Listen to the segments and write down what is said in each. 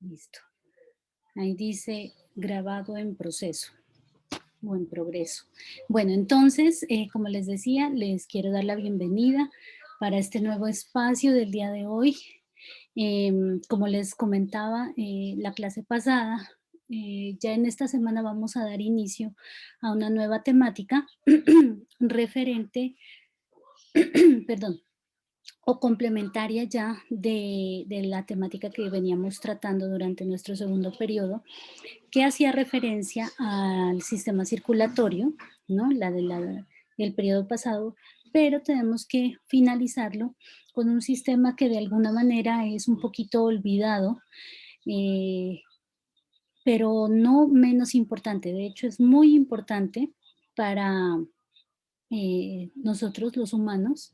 Listo. Ahí dice grabado en proceso o en progreso. Bueno, entonces, como les decía, les quiero dar la bienvenida para este nuevo espacio del día de hoy. Como les comentaba la clase pasada, ya en esta semana vamos a dar inicio a una nueva temática referente, perdón, o complementaria ya de la temática que veníamos tratando durante nuestro segundo periodo, que hacía referencia al sistema circulatorio, ¿no? El periodo pasado, pero tenemos que finalizarlo con un sistema que de alguna manera es un poquito olvidado, eh, pero no menos importante. De hecho, es muy importante para nosotros los humanos,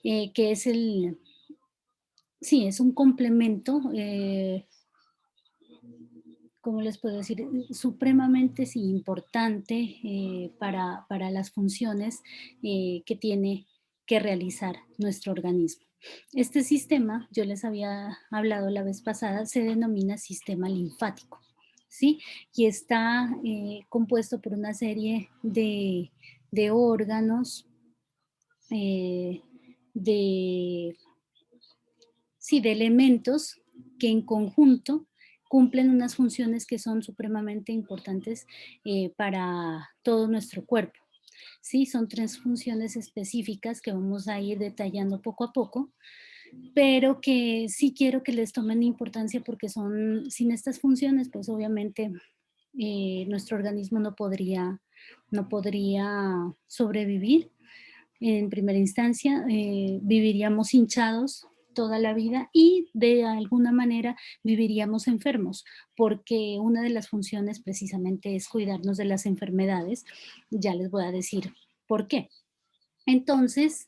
que es sí, es un complemento, ¿cómo les puedo decir? Supremamente sí, importante para las funciones que tiene que realizar nuestro organismo. Este sistema, yo les había hablado la vez pasada, se denomina sistema linfático, ¿sí? Y está compuesto por una serie de órganos, eh, de sí, de elementos que en conjunto cumplen unas funciones que son supremamente importantes para todo nuestro cuerpo. Sí, son 3 funciones específicas que vamos a ir detallando poco a poco, pero que sí quiero que les tomen importancia porque son, sin estas funciones, pues obviamente nuestro organismo no podría sobrevivir en primera instancia, viviríamos hinchados toda la vida y de alguna manera viviríamos enfermos, porque una de las funciones precisamente es cuidarnos de las enfermedades. Ya les voy a decir por qué. Entonces,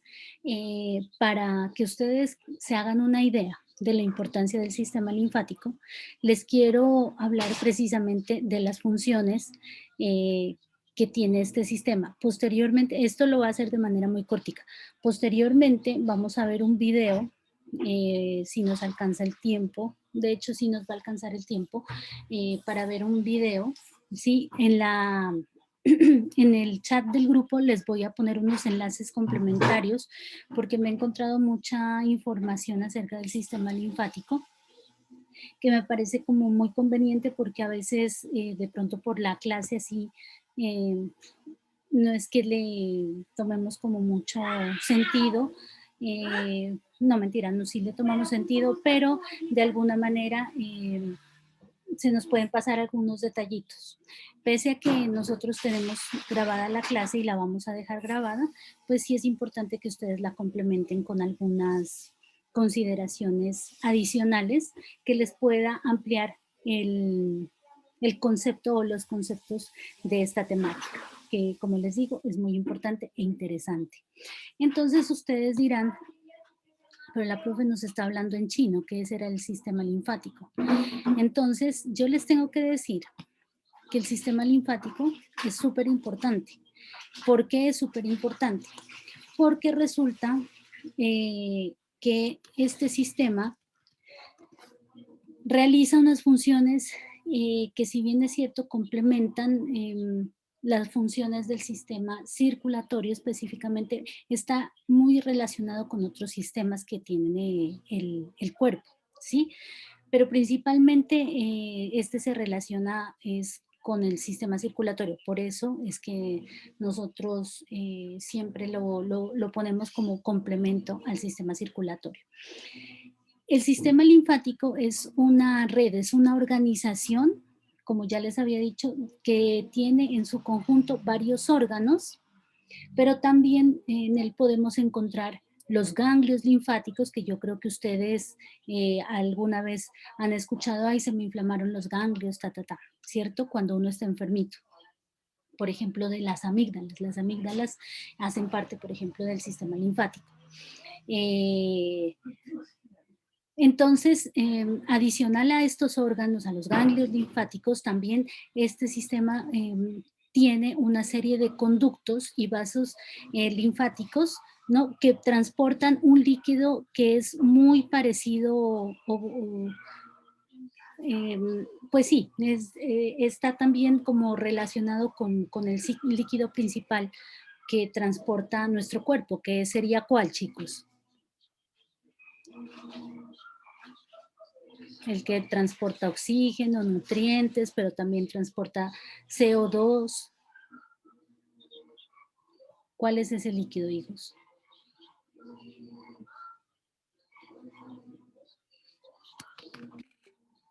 para que ustedes se hagan una idea de la importancia del sistema linfático, les quiero hablar precisamente de las funciones eh, que tiene este sistema. Posteriormente, esto lo va a hacer de manera muy cortica. Posteriormente vamos a ver un video, si nos alcanza el tiempo, de hecho sí nos va a alcanzar el tiempo, para ver un video, ¿sí? En el chat del grupo les voy a poner unos enlaces complementarios porque me he encontrado mucha información acerca del sistema linfático que me parece como muy conveniente porque a veces de pronto por la clase así eh, no es que le tomemos como mucho sentido, no mentira, no sí le tomamos sentido, pero de alguna manera se nos pueden pasar algunos detallitos. Pese a que nosotros tenemos grabada la clase y la vamos a dejar grabada, pues sí es importante que ustedes la complementen con algunas consideraciones adicionales que les pueda ampliar el concepto o los conceptos de esta temática, que como les digo es muy importante e interesante. Entonces ustedes dirán, pero la profe nos está hablando en chino, que ese era el sistema linfático. Entonces, yo les tengo que decir que el sistema linfático es súper importante. ¿Por qué es súper importante? Porque resulta que este sistema realiza unas funciones que si bien es cierto complementan las funciones del sistema circulatorio específicamente, está muy relacionado con otros sistemas que tiene el cuerpo, ¿sí? Pero principalmente este se relaciona es con el sistema circulatorio, por eso es que nosotros siempre lo ponemos como complemento al sistema circulatorio. El sistema linfático es una red, es una organización, como ya les había dicho, que tiene en su conjunto varios órganos, pero también en él podemos encontrar los ganglios linfáticos, que yo creo que ustedes alguna vez han escuchado, ay, se me inflamaron los ganglios, ¿cierto? Cuando uno está enfermito. Por ejemplo, de las amígdalas. Las amígdalas hacen parte, por ejemplo, del sistema linfático. Eh, entonces, adicional a estos órganos, a los ganglios linfáticos, también este sistema tiene una serie de conductos y vasos linfáticos, ¿no? Que transportan un líquido que es muy parecido pues sí, está también como relacionado con el líquido principal que transporta nuestro cuerpo, que sería ¿cuál, chicos? El que transporta oxígeno, nutrientes, pero también transporta CO2. ¿Cuál es ese líquido, hijos?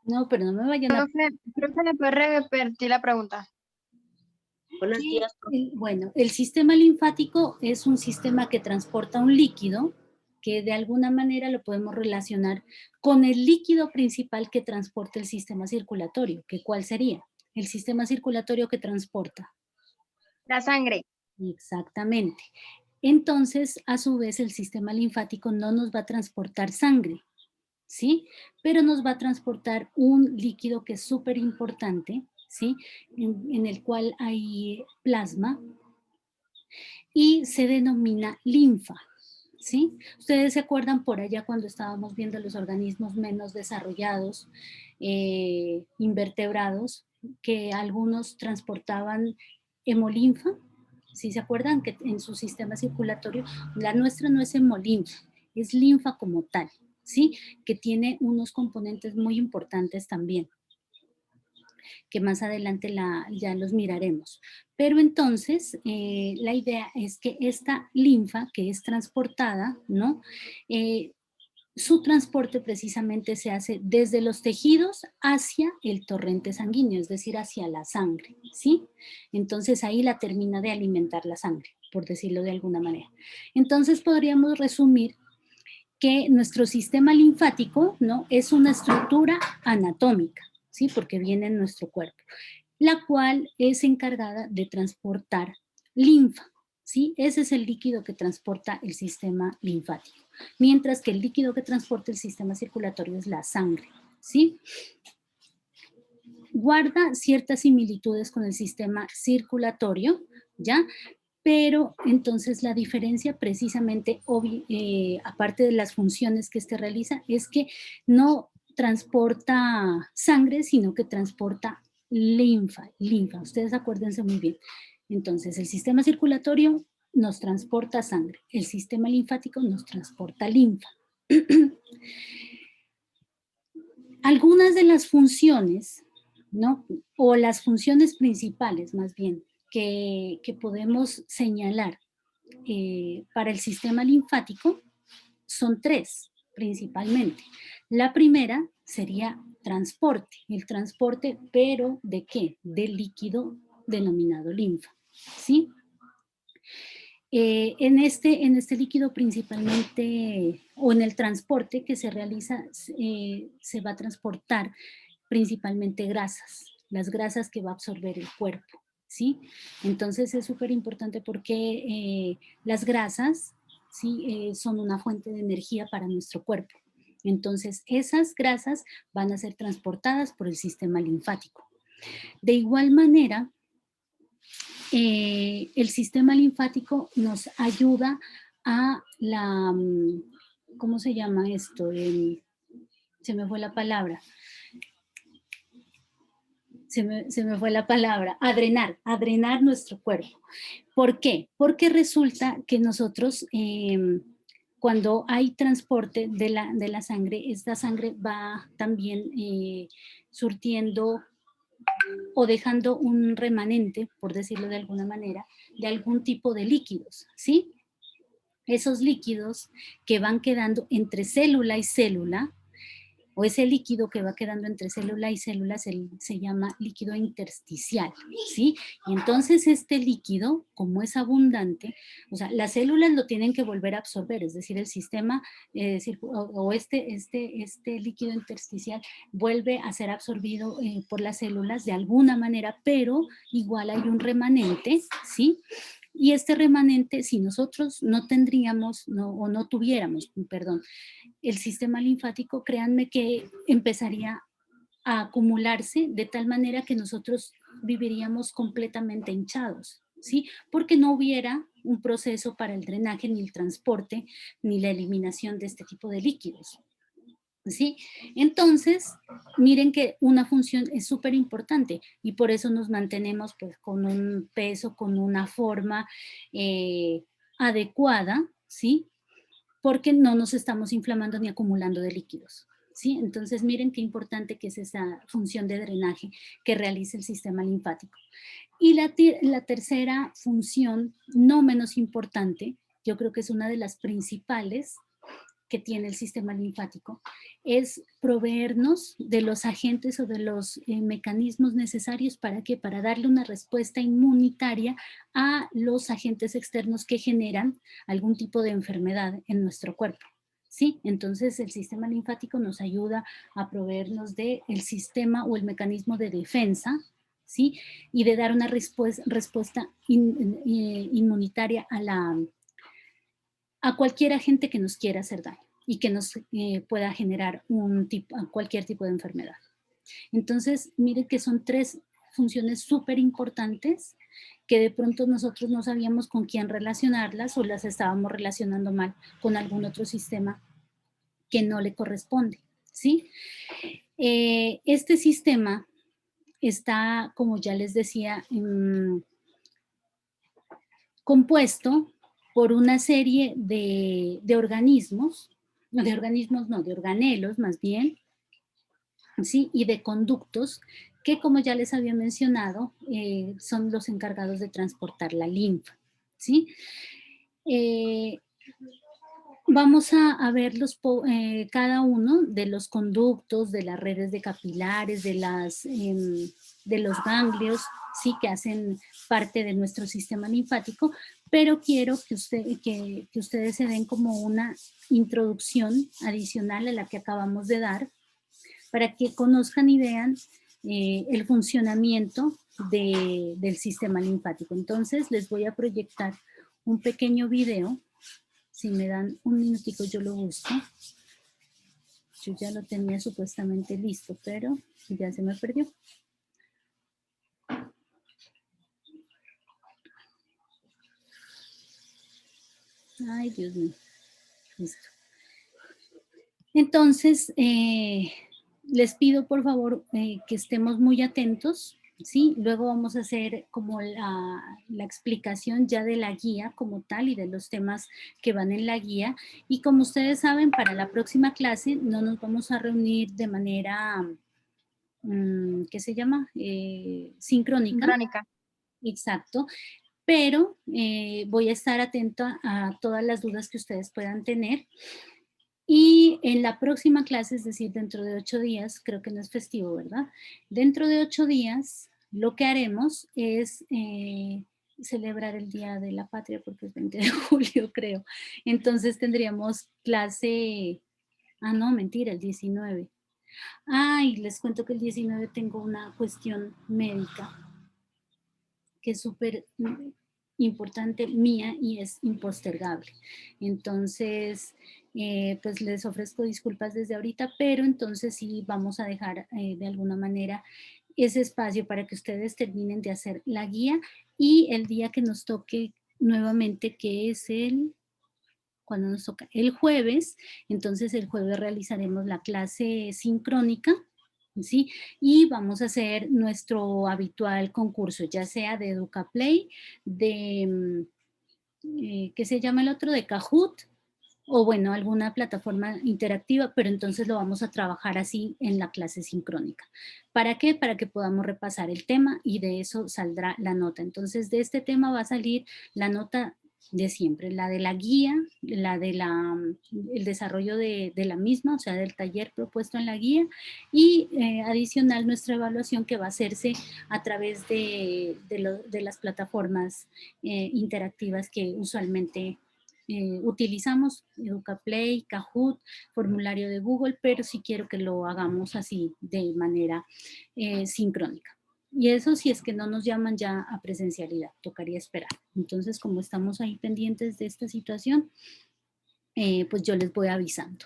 No, pero no me vayan a... Profe, ¿le puede repetir la pregunta? Buenos días. Bueno, el sistema linfático es un sistema que transporta un líquido que de alguna manera lo podemos relacionar con el líquido principal que transporta el sistema circulatorio, que ¿cuál sería? El sistema circulatorio que transporta. La sangre. Exactamente. Entonces, a su vez, el sistema linfático no nos va a transportar sangre, ¿sí? Pero nos va a transportar un líquido que es súper importante, ¿sí? En el cual hay plasma y se denomina linfa, ¿sí? Ustedes se acuerdan por allá cuando estábamos viendo los organismos menos desarrollados, invertebrados, que algunos transportaban hemolinfa, ¿sí se acuerdan? Que en su sistema circulatorio, la nuestra no es hemolinfa, es linfa como tal, ¿sí? Que tiene unos componentes muy importantes también, que más adelante ya los miraremos. Pero entonces, la idea es que esta linfa que es transportada, ¿no? Su transporte precisamente se hace desde los tejidos hacia el torrente sanguíneo, es decir, hacia la sangre, ¿sí? Entonces ahí la termina de alimentar la sangre, por decirlo de alguna manera. Entonces podríamos resumir que nuestro sistema linfático, ¿no? Es una estructura anatómica, ¿sí? Porque viene en nuestro cuerpo, la cual es encargada de transportar linfa, ¿sí? Ese es el líquido que transporta el sistema linfático, mientras que el líquido que transporta el sistema circulatorio es la sangre, ¿sí? Guarda ciertas similitudes con el sistema circulatorio, ¿ya? Pero entonces la diferencia precisamente, aparte de las funciones que éste realiza, es que no transporta sangre, sino que transporta linfa. Ustedes acuérdense muy bien. Entonces, el sistema circulatorio nos transporta sangre, el sistema linfático nos transporta linfa. Algunas de las funciones, ¿no? O las funciones principales, más bien, que podemos señalar para el sistema linfático son tres, principalmente. La primera sería transporte, el transporte, pero ¿de qué? Del líquido denominado linfa, ¿sí? En este líquido principalmente, o en el transporte que se realiza, se va a transportar principalmente grasas, las grasas que va a absorber el cuerpo, ¿sí? Entonces es súper importante porque las grasas, ¿sí? Son una fuente de energía para nuestro cuerpo. Entonces esas grasas van a ser transportadas por el sistema linfático. De igual manera, el sistema linfático nos ayuda a la, ¿cómo se llama esto? Se me fue la palabra. Se me fue la palabra, a drenar nuestro cuerpo. ¿Por qué? Porque resulta que nosotros, cuando hay transporte de la sangre, esta sangre va también surtiendo o dejando un remanente, por decirlo de alguna manera, de algún tipo de líquidos, ¿sí? Esos líquidos que van quedando entre célula y célula, o ese líquido que va quedando entre célula y célula se llama líquido intersticial, ¿sí? Y entonces este líquido, como es abundante, o sea, las células lo tienen que volver a absorber, es decir, el sistema, o este líquido intersticial vuelve a ser absorbido por las células de alguna manera, pero igual hay un remanente, ¿sí? Y este remanente, si nosotros no tendríamos, o no tuviéramos, perdón, el sistema linfático, créanme que empezaría a acumularse de tal manera que nosotros viviríamos completamente hinchados, ¿sí? Porque no hubiera un proceso para el drenaje, ni el transporte, ni la eliminación de este tipo de líquidos, ¿sí? Entonces, miren que una función es súper importante y por eso nos mantenemos pues, con un peso, con una forma adecuada, ¿sí? Porque no nos estamos inflamando ni acumulando de líquidos, ¿sí? Entonces miren qué importante que es esa función de drenaje que realiza el sistema linfático. Y la tercera función, no menos importante, yo creo que es una de las principales que tiene el sistema linfático, es proveernos de los agentes o de los mecanismos necesarios para que para darle una respuesta inmunitaria a los agentes externos que generan algún tipo de enfermedad en nuestro cuerpo. ¿Sí? Entonces el sistema linfático nos ayuda a proveernos del sistema o el mecanismo de defensa, ¿sí? Y de dar una respuesta inmunitaria a cualquier agente que nos quiera hacer daño y que nos pueda generar cualquier tipo de enfermedad. Entonces, miren que son tres funciones súper importantes que de pronto nosotros no sabíamos con quién relacionarlas o las estábamos relacionando mal con algún otro sistema que no le corresponde, ¿sí? Este sistema está, como ya les decía, compuesto por una serie de organismos, de organelos más bien, ¿sí? Y de conductos que, como ya les había mencionado, son los encargados de transportar la linfa, ¿sí? Vamos a ver cada uno de los conductos, de las redes de capilares, de los ganglios, ¿sí? Que hacen parte de nuestro sistema linfático, pero quiero que ustedes se den como una introducción adicional a la que acabamos de dar, para que conozcan y vean el funcionamiento del sistema linfático. Entonces, les voy a proyectar un pequeño video. Si me dan un minutico, yo lo busco. Yo ya lo tenía supuestamente listo, pero ya se me perdió. Ay, Dios mío. Listo. Entonces, les pido por favor que estemos muy atentos, ¿sí? Luego vamos a hacer como la explicación ya de la guía como tal y de los temas que van en la guía. Y como ustedes saben, para la próxima clase no nos vamos a reunir de manera, ¿qué se llama? Sincrónica. Sincrónica. Exacto. Pero voy a estar atenta a todas las dudas que ustedes puedan tener. Y en la próxima clase, es decir, dentro de 8 días, creo que no es festivo, ¿verdad? Dentro de 8 días, lo que haremos es celebrar el Día de la Patria, porque es 20 de julio, creo. Entonces tendríamos clase, no, mentira, el 19. Ay, les cuento que el 19 tengo una cuestión médica que es súper importante mía y es impostergable. Entonces, pues les ofrezco disculpas desde ahorita, pero entonces sí vamos a dejar de alguna manera ese espacio para que ustedes terminen de hacer la guía y el día que nos toque nuevamente, que es cuando nos toca el jueves, entonces el jueves realizaremos la clase sincrónica, ¿sí? Y vamos a hacer nuestro habitual concurso, ya sea de EducaPlay, ¿qué se llama el otro? De Kahoot, o bueno, alguna plataforma interactiva, pero entonces lo vamos a trabajar así en la clase sincrónica. ¿Para qué? Para que podamos repasar el tema y de eso saldrá la nota. Entonces, de este tema va a salir la nota de siempre, la de la guía, la de el desarrollo de la misma, o sea, del taller propuesto en la guía, y adicional nuestra evaluación que va a hacerse a través de las plataformas interactivas que usualmente utilizamos, EducaPlay, Kahoot, formulario de Google, pero sí quiero que lo hagamos así de manera sincrónica. Y eso si es que no nos llaman ya a presencialidad, tocaría esperar. Entonces, como estamos ahí pendientes de esta situación, pues yo les voy avisando.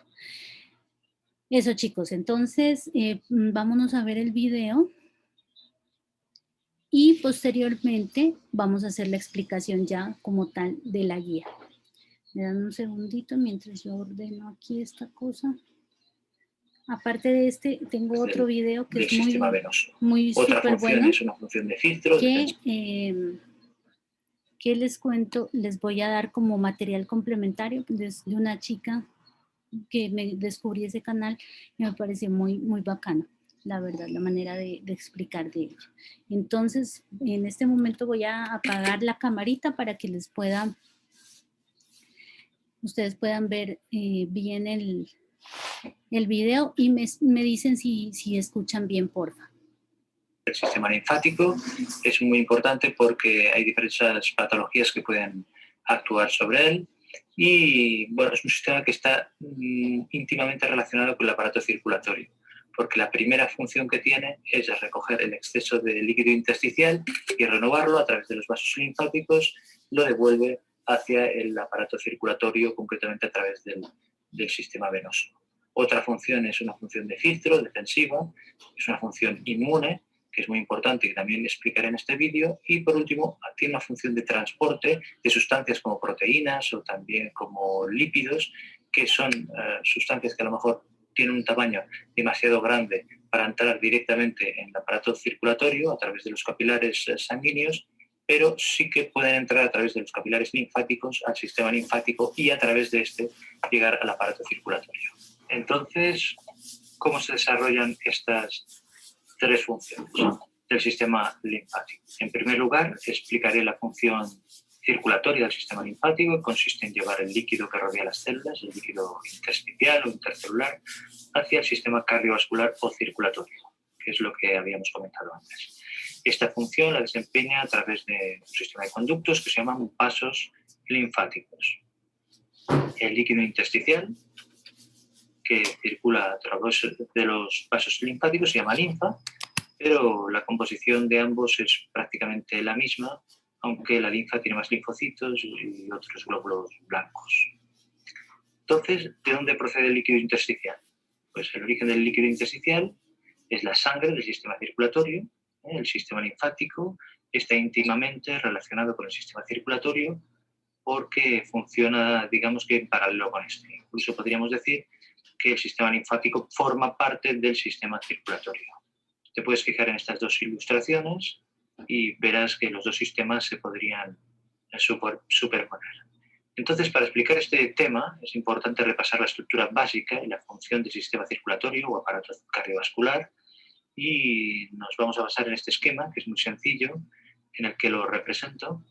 Eso, chicos. Entonces, vámonos a ver el video. Y posteriormente vamos a hacer la explicación ya como tal de la guía. Me dan un segundito mientras yo ordeno aquí esta cosa. aparte de este, tengo otro video que del es sistema venoso. muy Otra súper función bueno, es una función de filtro. que les cuento, les voy a dar como material complementario de una chica que me descubrí ese canal y me pareció muy, muy bacano, la verdad, la manera de explicar de ello. Entonces, en este momento voy a apagar la camarita para que ustedes puedan ver bien el video y me dicen si escuchan bien, porfa. El sistema linfático es muy importante porque hay diferentes patologías que pueden actuar sobre él y bueno, es un sistema que está íntimamente relacionado con el aparato circulatorio, porque la primera función que tiene es recoger el exceso de líquido intersticial y renovarlo a través de los vasos linfáticos, lo devuelve hacia el aparato circulatorio, concretamente a través del sistema venoso. Otra función es una función de filtro, defensiva, es una función inmune, que es muy importante y que también explicaré en este vídeo, y por último tiene una función de transporte de sustancias como proteínas o también como lípidos, que son sustancias que a lo mejor tienen un tamaño demasiado grande para entrar directamente en el aparato circulatorio a través de los capilares sanguíneos, pero sí que pueden entrar a través de los capilares linfáticos al sistema linfático y a través de este llegar al aparato circulatorio. Entonces, ¿cómo se desarrollan estas tres funciones del sistema linfático? En primer lugar, explicaré la función circulatoria del sistema linfático, que consiste en llevar el líquido que rodea las células, el líquido intersticial o intercelular, hacia el sistema cardiovascular o circulatorio, que es lo que habíamos comentado antes. Esta función la desempeña a través de un sistema de conductos que se llaman vasos linfáticos. El líquido intersticial, que circula a través de los vasos linfáticos, se llama linfa, pero la composición de ambos es prácticamente la misma, aunque la linfa tiene más linfocitos y otros glóbulos blancos. Entonces, ¿de dónde procede el líquido intersticial? Pues el origen del líquido intersticial es la sangre del sistema circulatorio. El sistema linfático está íntimamente relacionado con el sistema circulatorio porque funciona, digamos que en paralelo con este. Incluso podríamos decir que el sistema linfático forma parte del sistema circulatorio. Te puedes fijar en estas dos ilustraciones y verás que los dos sistemas se podrían superponer. Entonces, para explicar este tema es importante repasar la estructura básica y la función del sistema circulatorio o aparato cardiovascular, y nos vamos a basar en este esquema, que es muy sencillo, en el que lo represento.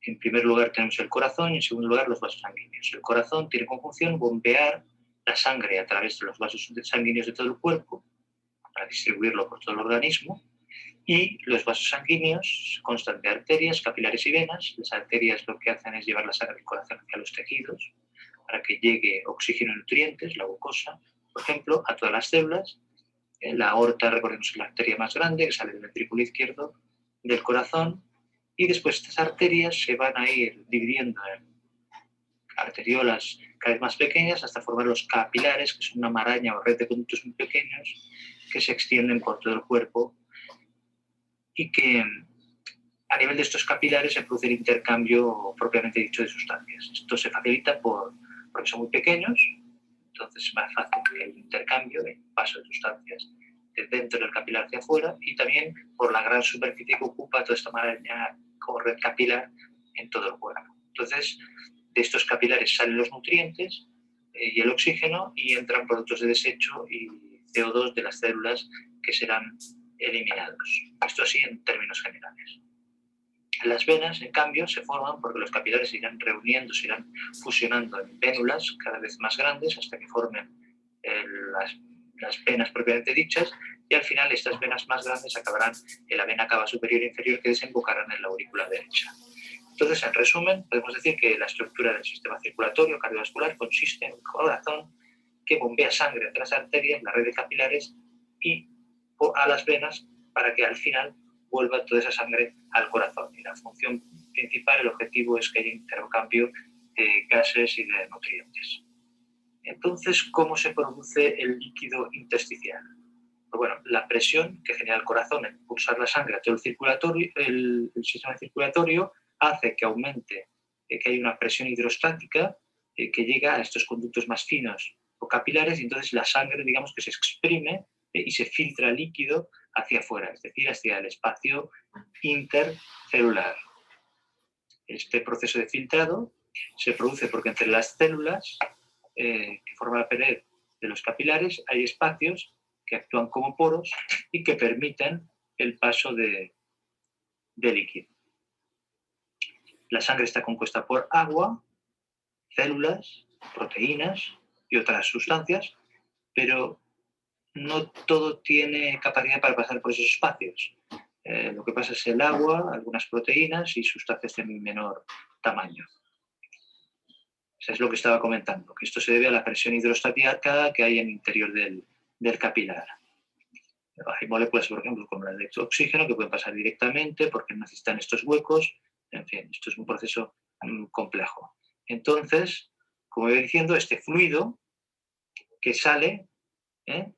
En primer lugar tenemos el corazón y en segundo lugar los vasos sanguíneos. El corazón tiene como función bombear la sangre a través de los vasos sanguíneos de todo el cuerpo para distribuirlo por todo el organismo, y los vasos sanguíneos constan de arterias, capilares y venas. Las arterias lo que hacen es llevar la sangre del corazón hacia los tejidos para que llegue oxígeno y nutrientes, la glucosa, por ejemplo, a todas las células. La aorta, recordemos, es la arteria más grande que sale del ventrículo izquierdo del corazón, y después estas arterias se van a ir dividiendo en arteriolas cada vez más pequeñas hasta formar los capilares, que son una maraña o red de conductos muy pequeños que se extienden por todo el cuerpo y que a nivel de estos capilares se produce el intercambio propiamente dicho de sustancias. Esto se facilita porque son muy pequeños, entonces es más fácil el intercambio, el paso de sustancias de dentro del capilar hacia afuera, y también por la gran superficie que ocupa toda esta maraña como red capilar en todo el cuerpo. Entonces, de estos capilares salen los nutrientes y el oxígeno, y entran productos de desecho y CO2 de las células que serán eliminados. Esto así en términos generales. Las venas, en cambio, se forman porque los capilares se irán reuniendo, se irán fusionando en vénulas cada vez más grandes hasta que formen las venas propiamente dichas, y al final estas venas más grandes acabarán en la vena cava superior e inferior, que desembocarán en la aurícula derecha. Entonces, en resumen, podemos decir que la estructura del sistema circulatorio cardiovascular consiste en un corazón que bombea sangre entre las arterias, la red de capilares y a las venas para que al final vuelva toda esa sangre al corazón. Y la función principal, el objetivo, es que haya intercambio de gases y de nutrientes. Entonces, ¿cómo se produce el líquido intersticial? Pues bueno, la presión que genera el corazón en impulsar la sangre a todo el sistema circulatorio hace que aumente, que haya una presión hidrostática que llega a estos conductos más finos o o capilares, y entonces la sangre, digamos, que se exprime y se filtra líquido hacia afuera, es decir, hacia el espacio intercelular. Este proceso de filtrado se produce porque entre las células que forman la pared de los capilares hay espacios que actúan como poros y que permiten el paso de líquido. La sangre está compuesta por agua, células, proteínas y otras sustancias, pero no todo tiene capacidad para pasar por esos espacios. Lo que pasa es el agua, algunas proteínas y sustancias de menor tamaño. Eso es lo que estaba comentando, que esto se debe a la presión hidrostática que hay en el interior del capilar. Hay moléculas, por ejemplo, como la de oxígeno, que pueden pasar directamente porque necesitan estos huecos. En fin, esto es un proceso complejo. Entonces, como iba diciendo, este fluido que sale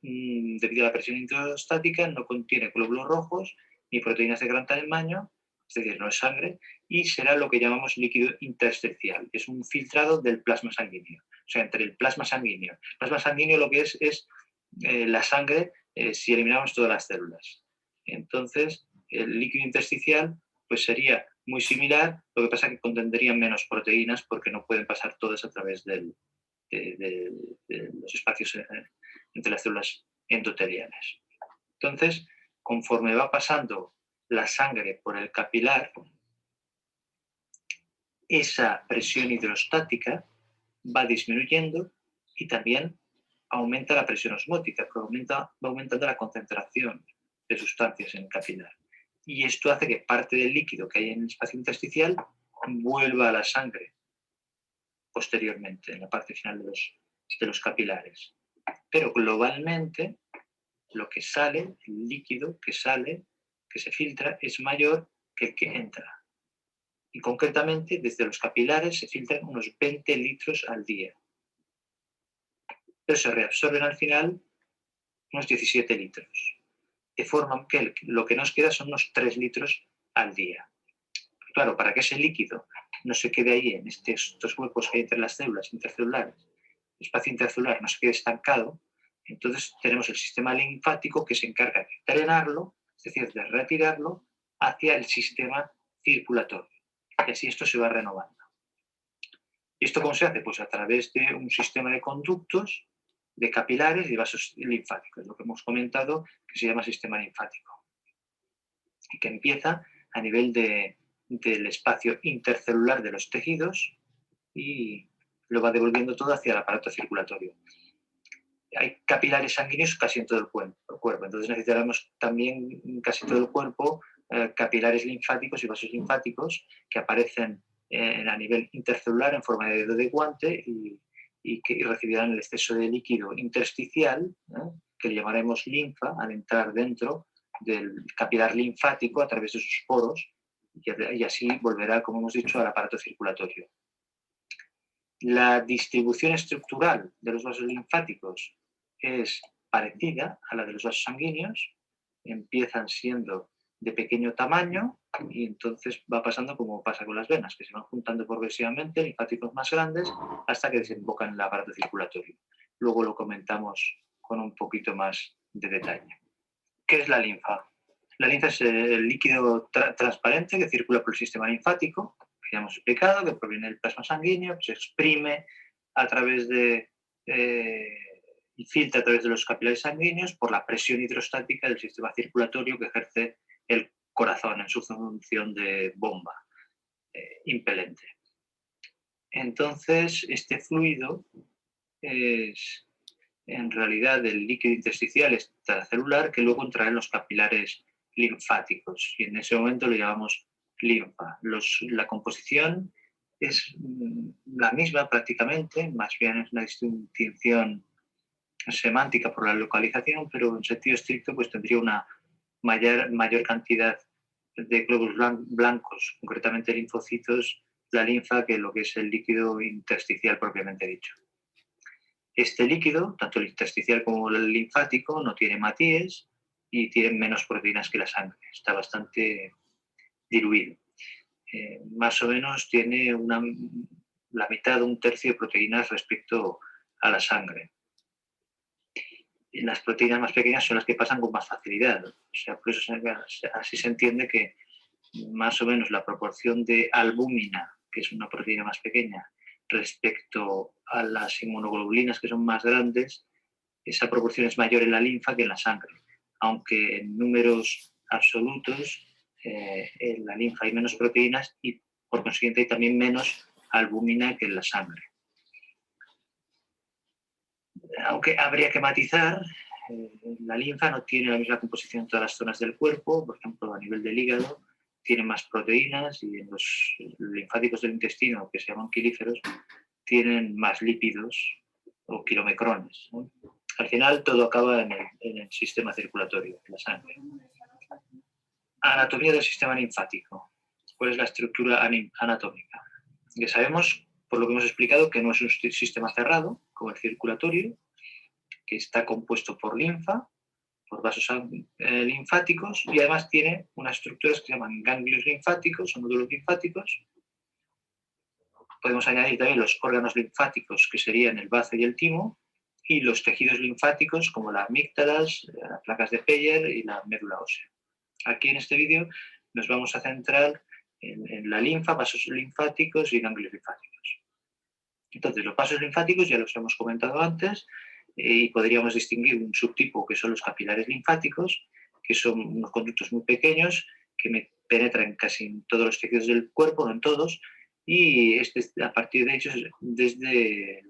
debido a la presión hidrostática no contiene glóbulos rojos ni proteínas de gran tamaño, es decir, no es sangre, y será lo que llamamos líquido intersticial, que es un filtrado del plasma sanguíneo. O sea, entre el plasma sanguíneo. El plasma sanguíneo lo que es la sangre si eliminamos todas las células. Entonces, el líquido intersticial pues sería muy similar, lo que pasa es que contendría menos proteínas porque no pueden pasar todas a través de los espacios entre las células endoteliales. Entonces, conforme va pasando la sangre por el capilar, esa presión hidrostática va disminuyendo y también aumenta la presión osmótica, porque va aumentando la concentración de sustancias en el capilar. Y esto hace que parte del líquido que hay en el espacio intersticial vuelva a la sangre posteriormente, en la parte final de los capilares. Pero globalmente, lo que sale, el líquido que sale, que se filtra, es mayor que el que entra. Y concretamente, desde los capilares se filtran unos 20 litros al día. Pero se reabsorben al final unos 17 litros. De forma que lo que nos queda son unos 3 litros al día. Claro, para que ese líquido no se quede ahí en estos huecos que hay entre las células intercelulares, el espacio intercelular no se quede estancado, entonces tenemos el sistema linfático que se encarga de drenarlo, es decir, de retirarlo hacia el sistema circulatorio. Y así esto se va renovando. ¿Y esto cómo se hace? Pues a través de un sistema de conductos, de capilares y vasos linfáticos, lo que hemos comentado que se llama sistema linfático, y que empieza a nivel del espacio intercelular de los tejidos y lo va devolviendo todo hacia el aparato circulatorio. Hay capilares sanguíneos casi en todo el cuerpo, entonces necesitaremos también en casi todo el cuerpo capilares linfáticos y vasos linfáticos que aparecen a nivel intercelular en forma de dedo de guante y que recibirán el exceso de líquido intersticial, que le llamaremos linfa, al entrar dentro del capilar linfático a través de sus poros, y así volverá, como hemos dicho, al aparato circulatorio. La distribución estructural de los vasos linfáticos es parecida a la de los vasos sanguíneos, empiezan siendo de pequeño tamaño y entonces va pasando como pasa con las venas, que se van juntando progresivamente, linfáticos más grandes, hasta que desembocan en el aparato circulatorio. Luego lo comentamos con un poquito más de detalle. ¿Qué es la linfa? La linfa es el líquido transparente que circula por el sistema linfático, que ya hemos explicado, que proviene del plasma sanguíneo, que se exprime a través y filtra a través de los capilares sanguíneos por la presión hidrostática del sistema circulatorio que ejerce el corazón en su función de bomba impelente. Entonces, este fluido es en realidad el líquido intersticial extracelular que luego entrará en los capilares linfáticos y en ese momento lo llamamos linfa. La composición es la misma prácticamente, más bien es una distinción semántica por la localización, pero en sentido estricto pues tendría una mayor cantidad de glóbulos blancos, concretamente linfocitos, la linfa, que lo que es el líquido intersticial propiamente dicho. Este líquido, tanto el intersticial como el linfático, no tiene hematíes y tiene menos proteínas que la sangre. Está bastante diluido. Más o menos tiene la mitad, un tercio de proteínas respecto a la sangre. Y las proteínas más pequeñas son las que pasan con más facilidad. O sea, por eso así se entiende que más o menos la proporción de albúmina, que es una proteína más pequeña, respecto a las inmunoglobulinas, que son más grandes, esa proporción es mayor en la linfa que en la sangre. Aunque en números absolutos, en la linfa hay menos proteínas y por consiguiente hay también menos albúmina que en la sangre. Aunque habría que matizar, la linfa no tiene la misma composición en todas las zonas del cuerpo. Por ejemplo, a nivel del hígado tiene más proteínas y en los linfáticos del intestino, que se llaman quilíferos, tienen más lípidos o kilomecrones, ¿no? Al final todo acaba en el sistema circulatorio, en la sangre. Anatomía del sistema linfático. ¿Cuál es la estructura anatómica? Ya sabemos, por lo que hemos explicado, que no es un sistema cerrado, como el circulatorio, que está compuesto por linfa, por vasos linfáticos, y además tiene unas estructuras que se llaman ganglios linfáticos o nódulos linfáticos. Podemos añadir también los órganos linfáticos, que serían el bazo y el timo, y los tejidos linfáticos, como las amígdalas, las placas de Peyer y la médula ósea. Aquí en este vídeo nos vamos a centrar en la linfa, vasos linfáticos y ganglios linfáticos. Entonces, los vasos linfáticos ya los hemos comentado antes, y podríamos distinguir un subtipo que son los capilares linfáticos, que son unos conductos muy pequeños que penetran casi en todos los tejidos del cuerpo, no en todos, y a partir de ellos, desde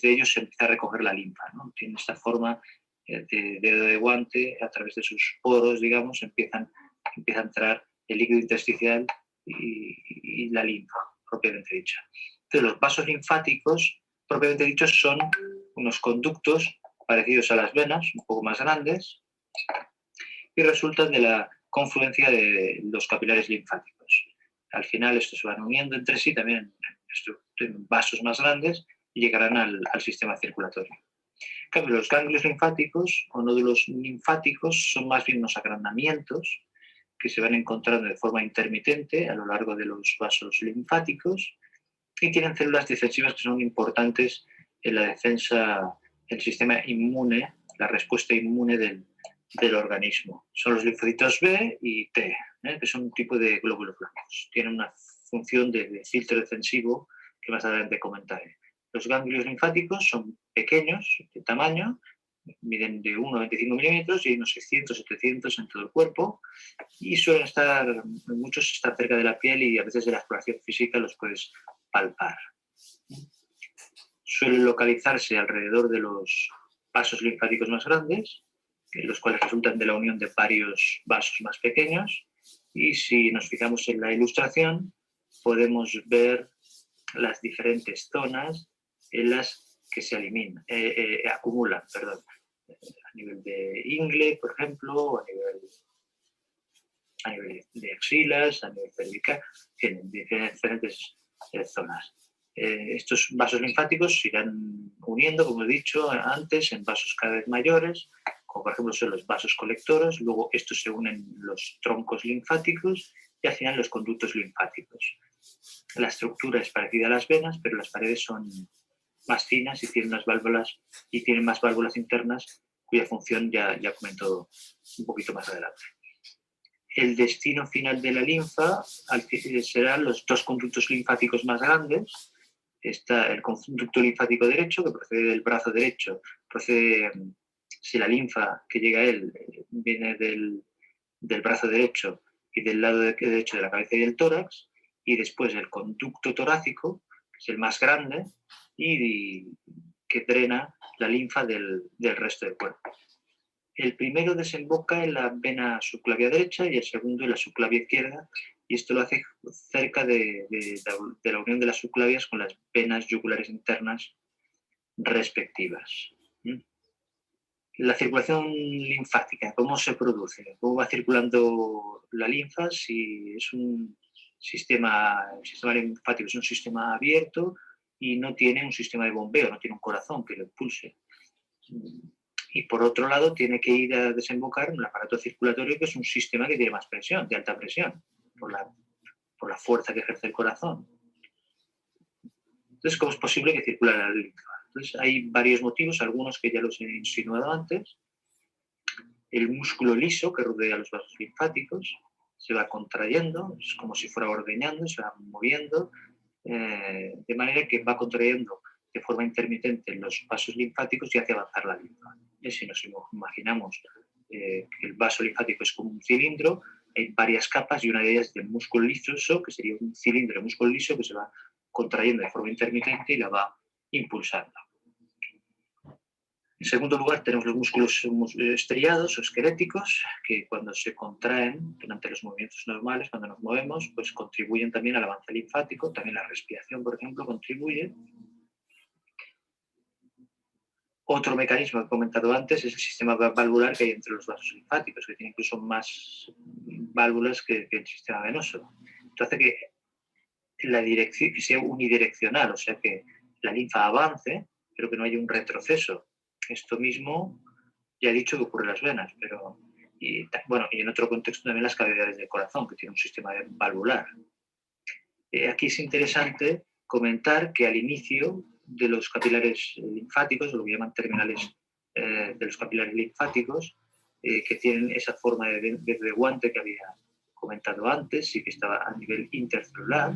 ellos se empieza a recoger la linfa, ¿no? Tiene esta forma de dedo de guante, a través de sus poros, digamos, empieza a entrar el líquido intersticial y la linfa, propiamente dicha. Entonces, los vasos linfáticos, propiamente dichos, son unos conductos parecidos a las venas, un poco más grandes, y resultan de la confluencia de los capilares linfáticos. Al final estos se van uniendo entre sí también en vasos más grandes y llegarán al sistema circulatorio. En cambio, los ganglios linfáticos o nódulos linfáticos son más bien unos agrandamientos que se van encontrando de forma intermitente a lo largo de los vasos linfáticos y tienen células defensivas que son importantes en la defensa del sistema inmune, la respuesta inmune del organismo. Son los linfocitos B y T, que son un tipo de glóbulos blancos. Tienen una función de filtro defensivo que más adelante comentaré. Los ganglios linfáticos son pequeños de tamaño, miden de 1 a 25 milímetros y hay unos 600, 700 en todo el cuerpo y suelen estar, muchos están cerca de la piel y a veces de la exploración física los puedes palpar. Suelen localizarse alrededor de los vasos linfáticos más grandes, los cuales resultan de la unión de varios vasos más pequeños, y si nos fijamos en la ilustración podemos ver las diferentes zonas en las que se acumulan, a nivel de ingle, por ejemplo, o a nivel de axilas, a nivel cervical, tienen diferentes zonas. Estos vasos linfáticos se irán uniendo, como he dicho antes, en vasos cada vez mayores, como por ejemplo son los vasos colectores, luego estos se unen los troncos linfáticos y al final los conductos linfáticos. La estructura es parecida a las venas, pero las paredes son más finas y tienen unas válvulas y tienen más válvulas internas cuya función ya comento un poquito más adelante. El destino final de la linfa serán los dos conductos linfáticos más grandes. Está el conducto linfático derecho, que procede del brazo derecho, si la linfa que llega a él viene del brazo derecho y del lado derecho de la cabeza y del tórax, y después el conducto torácico, que es el más grande, y que drena la linfa del resto del cuerpo. El primero desemboca en la vena subclavia derecha y el segundo en la subclavia izquierda, y esto lo hace cerca de la unión de las subclavias con las venas yugulares internas respectivas. La circulación linfática, ¿cómo se produce? ¿Cómo va circulando la linfa? Si es el sistema linfático es un sistema abierto y no tiene un sistema de bombeo, no tiene un corazón que lo impulse. Y por otro lado tiene que ir a desembocar en el aparato circulatorio, que es un sistema que tiene más presión, de alta presión, por la fuerza que ejerce el corazón. Entonces, ¿cómo es posible que circule la linfa? Entonces hay varios motivos, algunos que ya los he insinuado antes. El músculo liso que rodea los vasos linfáticos se va contrayendo, es como si fuera ordeñando, se va moviendo, de manera que va contrayendo de forma intermitente los vasos linfáticos y hace avanzar la linfa. Si nos imaginamos que el vaso linfático es como un cilindro, hay varias capas y una de ellas es el músculo liso, que sería un cilindro de músculo liso que se va contrayendo de forma intermitente y la va impulsando. En segundo lugar, tenemos los músculos estriados o esqueléticos, que cuando se contraen durante los movimientos normales, cuando nos movemos, pues contribuyen también al avance linfático, también la respiración, por ejemplo, contribuye. Otro mecanismo que he comentado antes es el sistema valvular que hay entre los vasos linfáticos, que tiene incluso más válvulas que el sistema venoso. Esto hace que la dirección que sea unidireccional, o sea que la linfa avance, pero que no haya un retroceso. Esto mismo ya he dicho que ocurre en las venas, pero y en otro contexto también las cavidades del corazón, que tiene un sistema valvular. Aquí es interesante comentar que al inicio de los capilares linfáticos, o lo que llaman terminales de los capilares linfáticos, que tienen esa forma de guante que había comentado antes y que estaba a nivel intercelular,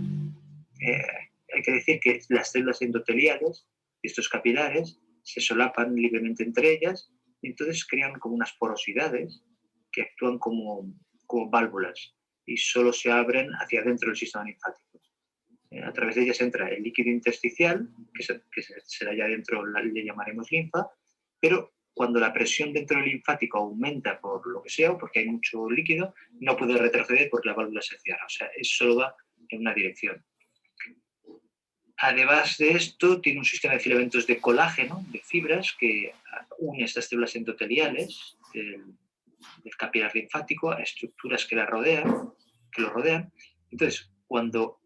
hay que decir que las células endoteliales de estos capilares se solapan libremente entre ellas y entonces crean como unas porosidades que actúan como válvulas y solo se abren hacia adentro del sistema linfático. A través de ellas entra el líquido intersticial, que será allá adentro, le llamaremos linfa, pero cuando la presión dentro del linfático aumenta por lo que sea, o porque hay mucho líquido, no puede retroceder porque la válvula se cierra. O sea, solo va en una dirección. Además de esto, tiene un sistema de filamentos de colágeno, de fibras, que une estas células endoteliales del capilar linfático a estructuras que lo rodean. Entonces, cuando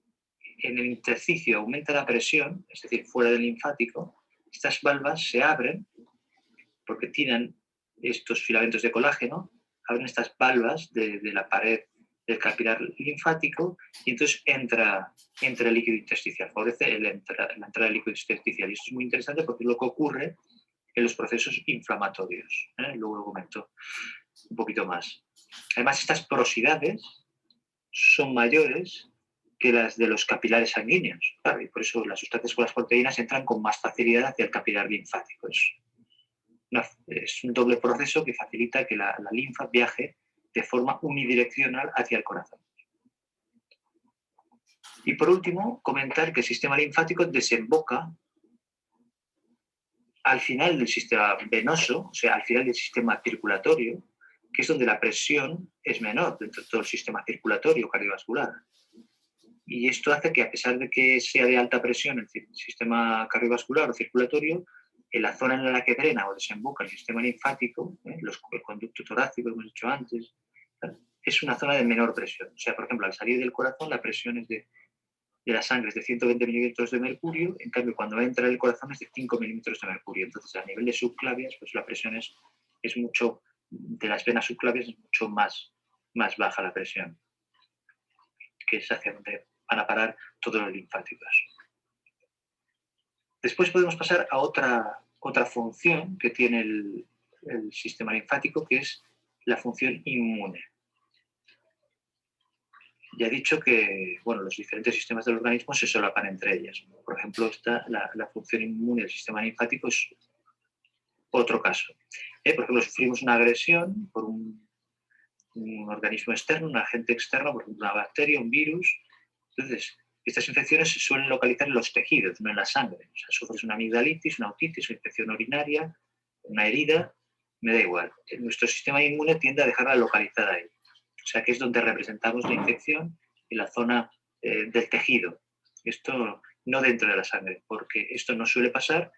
en el intersticio aumenta la presión, es decir, fuera del linfático, estas valvas se abren porque tienen estos filamentos de colágeno, abren estas valvas de la pared del capilar linfático y entonces entra el líquido intersticial, favorece la entrada del líquido intersticial. Y esto es muy interesante porque es lo que ocurre en los procesos inflamatorios. Luego lo comento un poquito más. Además, estas porosidades son mayores que las de los capilares sanguíneos. Claro, y por eso las sustancias con las proteínas entran con más facilidad hacia el capilar linfático. Es un doble proceso que facilita que la linfa viaje de forma unidireccional hacia el corazón. Y por último, comentar que el sistema linfático desemboca al final del sistema venoso, o sea, al final del sistema circulatorio, que es donde la presión es menor dentro de todo el sistema circulatorio cardiovascular. Y esto hace que, a pesar de que sea de alta presión el sistema cardiovascular o circulatorio, en la zona en la que drena o desemboca el sistema linfático, el conducto torácico, hemos dicho antes, es una zona de menor presión. O sea, por ejemplo, al salir del corazón la presión es de la sangre es de 120 milímetros de mercurio, en cambio cuando entra el corazón es de 5 milímetros de mercurio. Entonces, a nivel de subclavias, pues la presión es mucho, de las venas subclavias es mucho más baja la presión, que es hacia donde van a parar todos los linfáticos. Después podemos pasar a otra función que tiene el sistema linfático, que es la función inmune. Ya he dicho que los diferentes sistemas del organismo se solapan entre ellas. Por ejemplo, la función inmune del sistema linfático es otro caso. Por ejemplo, sufrimos una agresión por un organismo externo, un agente externo, por ejemplo, una bacteria, un virus. Entonces, estas infecciones se suelen localizar en los tejidos, no en la sangre. O sea, sufres una amigdalitis, una otitis, una infección urinaria, una herida, me da igual. Nuestro sistema inmune tiende a dejarla localizada ahí. O sea, que es donde representamos la infección en la zona del tejido. Esto no dentro de la sangre, porque esto no suele pasar